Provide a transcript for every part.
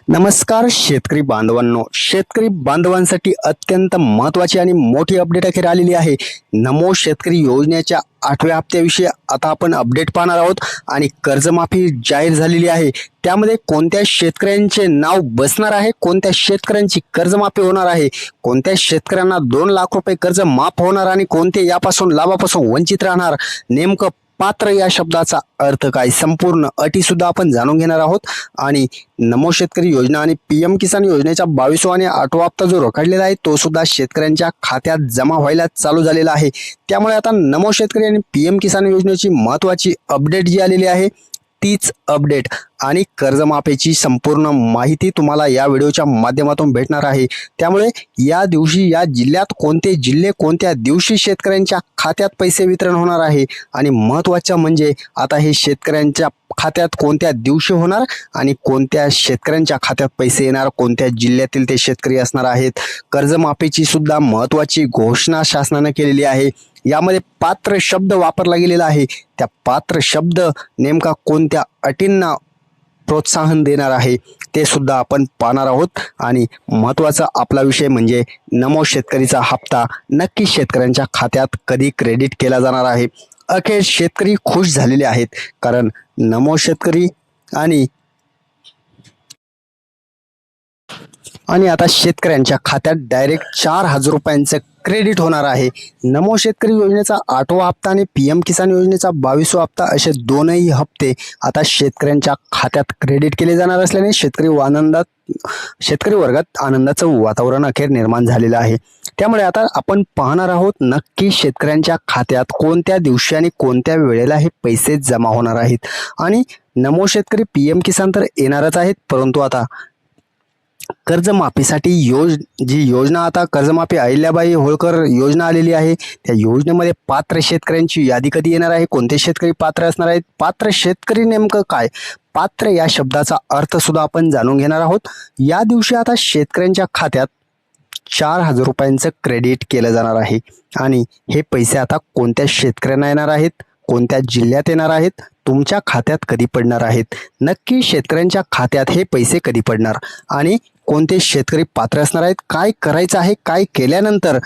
नमस्कार शेतकरी बांधवांनो, शेतकरी बांधवांसाठी अत्यंत महत्त्वाची आणि मोठी अपडेट अखेर आलेली आहे। नमो शेतकरी योजनेच्या 8व्या हप्त्याविषयी आता आपण अपडेट पाहणार आहोत आणि कर्जमाफी जाहीर झालेली आहे। त्यामध्ये कोणत्या शेतकऱ्यांचे नाव बसणार आहे, कोणत्या शेतकऱ्यांची कर्जमाफी होणार आहे, कोणत्या शेतकऱ्यांना 2 लाख रुपये कर्ज माफ होणार आणि कोणते यापासून लाभापासून वंचित राहणार, नेमकं पात्र या शब्दाचा अर्थ काय, संपूर्ण अटी सुद्धा आपण जाणून घेणार आहोत। आणि नमो शेतकरी योजना आणि पीएम किसान योजनेचा 22वा आणि 8वा हप्ता जो रखडलेला आहे तो सुद्धा शेतकऱ्यांच्या खात्यात जमा व्हायला चालू झालेला आहे। त्यामुळे आता नमो शेतकरी आणि पीएम किसान योजनेची महत्त्वाची अपडेट जी आलेली आहे तीच अपडेट आणि कर्जमाफीची संपूर्ण माहिती तुम्हाला या व्हिडिओच्या माध्यमातून भेटणार आहे। त्यामुळे या दिवशी या जिल्ह्यात कोणते जिल्हे कोणत्या दिवशी शेतकऱ्यांच्या खात्यात पैसे वितरण होणार आहे आणि महत्त्वाचं म्हणजे आता हे शेतकऱ्यांच्या खात्यात कोणत्या दिवशी होणार आणि कोणत्या शेतकऱ्यांच्या खात्यात पैसे येणार, कोणत्या जिल्ह्यातील ते शेतकरी असणार आहेत। कर्जमाफीची सुद्धा महत्त्वाची घोषणा शासनाने केलेली आहे। यामध्ये पात्र शब्द वापरला गेलेला आहे। त्या पात्र शब्द नेमका कोणत्या अटींना प्रोत्साहन देणार आहे ते सुद्धा आपण पाहणार आहोत। आणि महत्त्वाचा आपला विषय म्हणजे नमो शेतकरीचा हप्ता नक्की शेतकऱ्यांच्या खात्यात कधी क्रेडिट केला जाणार आहे। अखेर शेतकरी खुश झालेले आहेत, कारण नमो शेतकरी आणि आता शेतकऱ्यांच्या खात्यात डायरेक्ट 4,000 रुपयांचं क्रेडिट होणार आहे। नमो शेतकरी योजनेचा 8वा हप्ता आणि पीएम किसान योजनेचा 22वा हप्ता असे दोनही हप्ते आता शेतकऱ्यांच्या खात्यात क्रेडिट केले जाणार असल्याने शेतकरी वर्गात आनंदाचं वातावरण अखेर निर्माण झालेलं आहे। त्यामुळे आता आपण पाहणार आहोत नक्की शेतकऱ्यांच्या खात्यात कोणत्या दिवशी आणि कोणत्या वेळेला हे पैसे जमा होणार आहेत। आणि नमो शेतकरी पीएम किसान तर येणारच आहेत, परंतु आता कर्जमाफीसाठी जी योजना आता कर्जमाफी अहिल्याबाई होळकर योजना आलेली आहे, त्या योजनेमध्ये पात्र शेतकऱ्यांची यादी कधी येणार आहे, कोणते शेतकरी पात्र असणार आहेत, पात्र शेतकरी नेमकं काय, पात्र या शब्दाचा अर्थ सुद्धा आपण जाणून घेणार आहोत। या दिवशी आता शेतकऱ्यांच्या खात्यात 4,000 रुपयांचं क्रेडिट केलं जाणार आहे आणि हे पैसे आता कोणत्या शेतकऱ्यांना येणार आहेत, कोणत्या जिल्ह्यात येणार आहेत, तुमच्या खात्यात कधी पडणार आहेत, नक्की शेतकऱ्यांच्या खात्यात हे पैसे कधी पडणार आणि कोणते शेतकरी पात्र असणार आहेत, काय करायचं आहे, काय केल्यानंतर।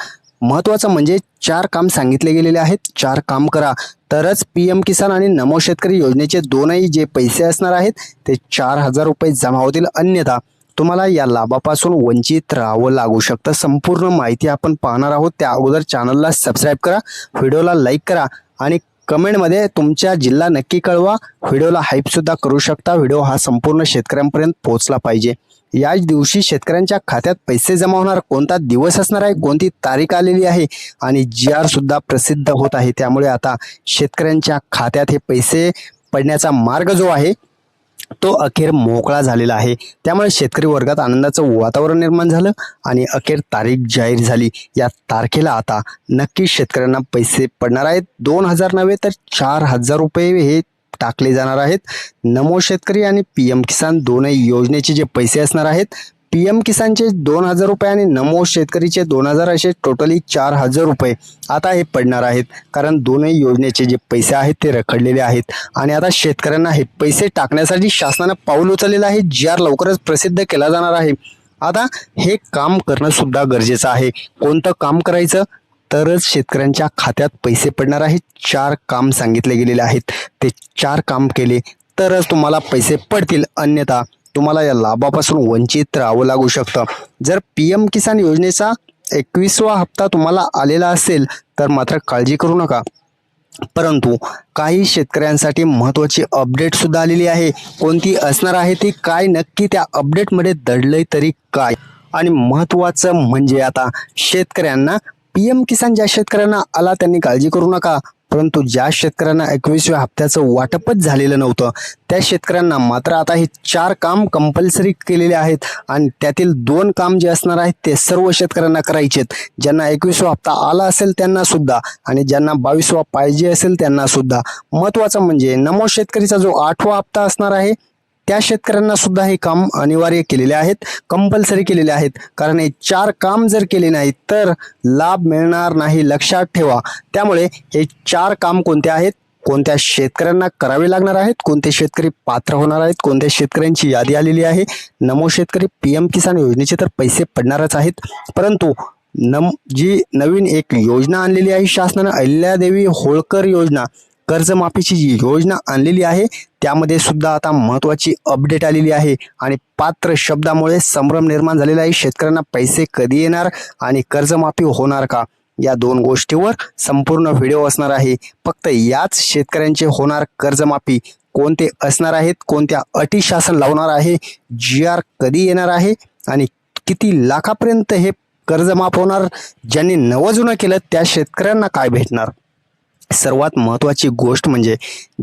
महत्त्वाचं म्हणजे 4 काम सांगितले गेलेले आहेत। 4 काम करा तरच पीएम किसान आणि नमो शेतकरी योजनेचे दोनही जे पैसे असणार आहेत ते 4,000 रुपये जमा होतील, अन्यथा तुम्हाला या लाभापासून वंचित राहावं लागू शकतं। संपूर्ण माहिती आपण पाहणार आहोत। त्या अगोदर चॅनलला सबस्क्राईब करा, व्हिडिओला लाईक करा आणि कमेंटमध्ये तुमचा जिल्हा नक्की कळवा। व्हिडिओला हाईप सुद्धा करू शकता। व्हिडिओ हा संपूर्ण शेतकऱ्यांपर्यंत पोहोचला पाहिजे। याच दिवशी शेतकऱ्यांच्या खात्यात पैसे जमा होणार, कोणता दिवस असणार आहे, कोणती तारीख आलेली आहे आणि GR सुद्धा प्रसिद्ध होत आहे। त्यामुळे आता शेतकऱ्यांच्या खात्यात हे पैसे पडण्याचा मार्ग जो आहे तो अखेर मोकळा झालेला आहे। त्यामुळे शेतकरी वर्गात आनंदाचं वातावरण निर्माण झालं आणि अखेर तारीख जाहीर झाली। या तारखेला आता नक्की शेतकऱ्यांना पैसे पडणार आहेत। 2,000 नव्हे तर 4,000 रुपये हे टाकले जाणार आहेत। नमो शेतकरी आणि पीएम किसान दोनही योजनेचे जे पैसे असणार आहेत, पीएम किसानचे 2,000 रुपये आणि नमो शेतकरीचे 2,000 असे टोटली 4,000 रुपये आता हे पडणार आहेत, कारण दोनही योजनेचे जे पैसे आहेत ते रखडलेले आहेत। आणि आता शेतकऱ्यांना हे पैसे टाकण्यासाठी शासनाने पाऊल उचललेलं आहे। GR लवकरच प्रसिद्ध केला जाणार आहे। आता हे काम करणं सुद्धा गरजेचं आहे। कोणतं काम करायचं तरच शेतकऱ्यांच्या खात्यात पैसे पडणार आहेत। 4 काम सांगितले गेलेले आहेत, ते 4 काम केले तरच तुम्हाला पैसे पडतील, अन्यथा तुम्हाला या लाभापासून वंचित राहावं लागू शकतं। जर पीएम किसान योजनेचा 21वा हप्ता तुम्हाला आलेला असेल तर मात्र काळजी करू नका, परंतु काही शेतकऱ्यांसाठी महत्त्वाची अपडेट सुद्धा आलेली आहे। कोणती असणार आहे ती काय, नक्की त्या अपडेटमध्ये दडलंय तरी काय। आणि महत्त्वाचं म्हणजे आता शेतकऱ्यांना पीएम किसान ज्या शेतकऱ्यांना आला त्यांनी काळजी करू नका, परंतु ज्या शेतकऱ्यांना 21व्या हप्त्याचं वाटपच झालेलं नव्हतं त्या शेतकऱ्यांना मात्र आता हे 4 काम कंपल्सरी केलेले आहेत आणि त्यातील 2 काम जे असणार आहेत ते सर्व शेतकऱ्यांना करायचेत। ज्यांना 21वा हप्ता आला असेल त्यांना सुद्धा आणि ज्यांना 22वा पाहिजे असेल त्यांना सुद्धा। महत्त्वाचं म्हणजे नमो शेतकरीचा जो 8वा हप्ता असणार आहे त्या शेतकऱ्यांना सुद्धा हे काम अनिवार्य केलेले आहेत, कंपल्सरी केलेले आहेत, कारण हे 4 काम जर केले नाहीत तर लाभ मिळणार नाही, लक्षात ठेवा। त्यामुळे हे 4 काम कोणते आहेत, कोणत्या शेतकऱ्यांना करावे लागणार आहेत, कोणते शेतकरी पात्र होणार आहेत, कोणत्या शेतकऱ्यांची यादी आलेली आहे. नमो शेतकरी PM किसान योजनेचे तर पैसे पडणारच आहेत, परंतु जी नवीन एक योजना आणलेली आहे शासनानं, अहिल्यादेवी होळकर योजना, कर्जमाफीची जी योजना आणलेली आहे त्यामध्ये सुद्धा आता महत्त्वाची अपडेट आलेली आहे आणि पात्र शब्दामुळे संभ्रम निर्माण झालेला आहे. शेतकऱ्यांना पैसे कधी येणार आणि कर्जमाफी होणार का, या दोन गोष्टीवर संपूर्ण व्हिडिओ असणार आहे. फक्त याच शेतकऱ्यांचे होणार कर्जमाफी कोणते असणार आहेत, कोणत्या अटी शासन लावणार आहे, GR कधी येणार आहे आणि किती लाखापर्यंत हे कर्ज माफ होणार, ज्यांनी नवं केलं त्या शेतकऱ्यांना काय भेटणार. सर्वात महत्त्वाची गोष्ट म्हणजे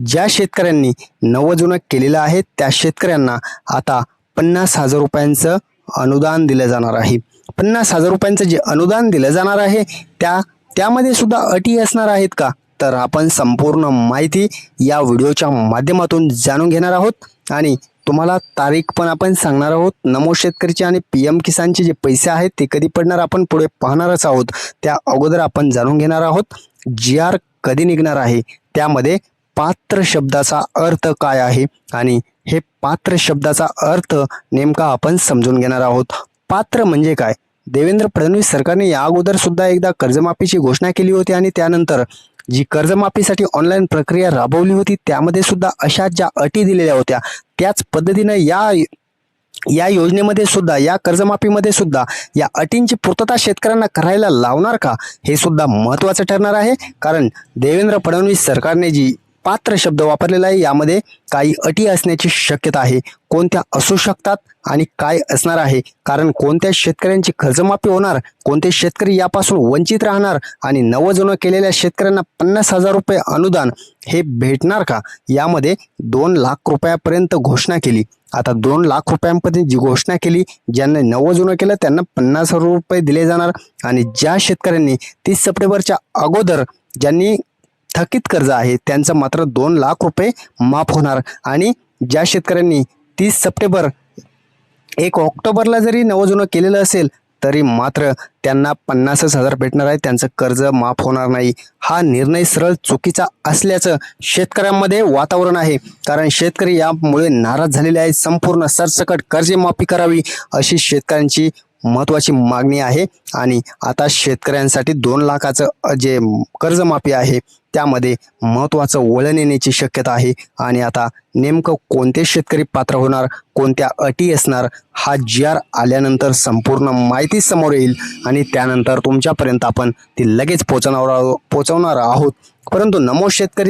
ज्या शेतकऱ्यांनी नवं केलेलं आहे त्या शेतकऱ्यांना आता 50,000 रुपयांचं अनुदान दिलं जाणार आहे. 50,000 रुपयांचं जे अनुदान दिलं जाणार आहे त्यामध्ये सुद्धा अटी असणार आहेत का, तर आपण संपूर्ण माहिती या व्हिडिओच्या माध्यमातून जाणून घेणार आहोत आणि तुम्हाला तारीख पण आपण सांगणार आहोत. नमो शेतकरीचे आणि PM किसानचे जे पैसे आहेत ते कधी पडणार आपण पुढे पाहणारच आहोत. त्या अगोदर आपण जाणून घेणार आहोत GR कधी निघणार आहे, त्यामध्ये पात्र शब्दाचा अर्थ काय आहे आणि हे पात्र शब्दाचा अर्थ नेमका आपण समजून घेणार आहोत. पात्र म्हणजे काय, देवेंद्र फडणवीस सरकारने या अगोदर सुद्धा एकदा कर्जमाफीची घोषणा केली होती आणि त्यानंतर जी कर्जमाफीसाठी ऑनलाईन प्रक्रिया राबवली होती त्यामध्ये सुद्धा अशा ज्या अटी दिलेल्या होत्या त्याच पद्धतीनं या योजनेमध्ये सुद्धा, या कर्जमाफीमध्ये सुद्धा या अटींची पूर्तता शेतकऱ्यांना करायला लावणार का, हे सुद्धा महत्त्वाचं ठरणार आहे. कारण देवेंद्र फडणवीस सरकारने जी पात्र शब्द वापरलेला आहे यामध्ये काही अटी असण्याची शक्यता आहे. कोणत्या असू शकतात आणि काय असणार आहे, कारण कोणत्या शेतकऱ्यांची कर्जमाफी होणार, कोणते शेतकरी यापासून वंचित राहणार आणि नवं केलेल्या शेतकऱ्यांना 50,000 रुपये अनुदान हे भेटणार का, यामध्ये 2 लाख रुपयापर्यंत घोषणा केली. आता 2 लाख रुपयांपर्यंत जी घोषणा केली, ज्यांना नवं केलं त्यांना 50,000 रुपये दिले जाणार आणि ज्या शेतकऱ्यांनी 30 सप्टेंबरच्या अगोदर ज्यांनी थकीत कर्ज आहे त्यांचं मात्र 2 लाख रुपये माफ होणार आणि ज्या शेतकऱ्यांनी 30 सप्टेंबर 1 ऑक्टोबरला जरी नवं केलेलं असेल तरी मात्र त्यांना 50,000 भेटणार आहे, त्यांचं कर्ज माफ होणार नाही. हा निर्णय सरळ चुकीचा असल्याचं शेतकऱ्यांमध्ये वातावरण आहे, कारण शेतकरी यामुळे नाराज झालेले आहेत. संपूर्ण सरसकट कर्जमाफी करावी अशी शेतकऱ्यांची महत्त्वाची मागणी आहे आणि आता शेतकऱ्यांसाठी 2 लाखाचं जे कर्जमाफी आहे त्यामध्ये महत्त्वाचं वळण येण्याची शक्यता आहे आणि आता नेमकं कोणते शेतकरी पात्र होणार, कोणत्या अटी असणार, हा GR आल्यानंतर संपूर्ण माहिती समोर येईल आणि त्यानंतर तुमच्यापर्यंत आपण ती लगेच पोहोचवणार आहोत. परंतु नमो शेतकरी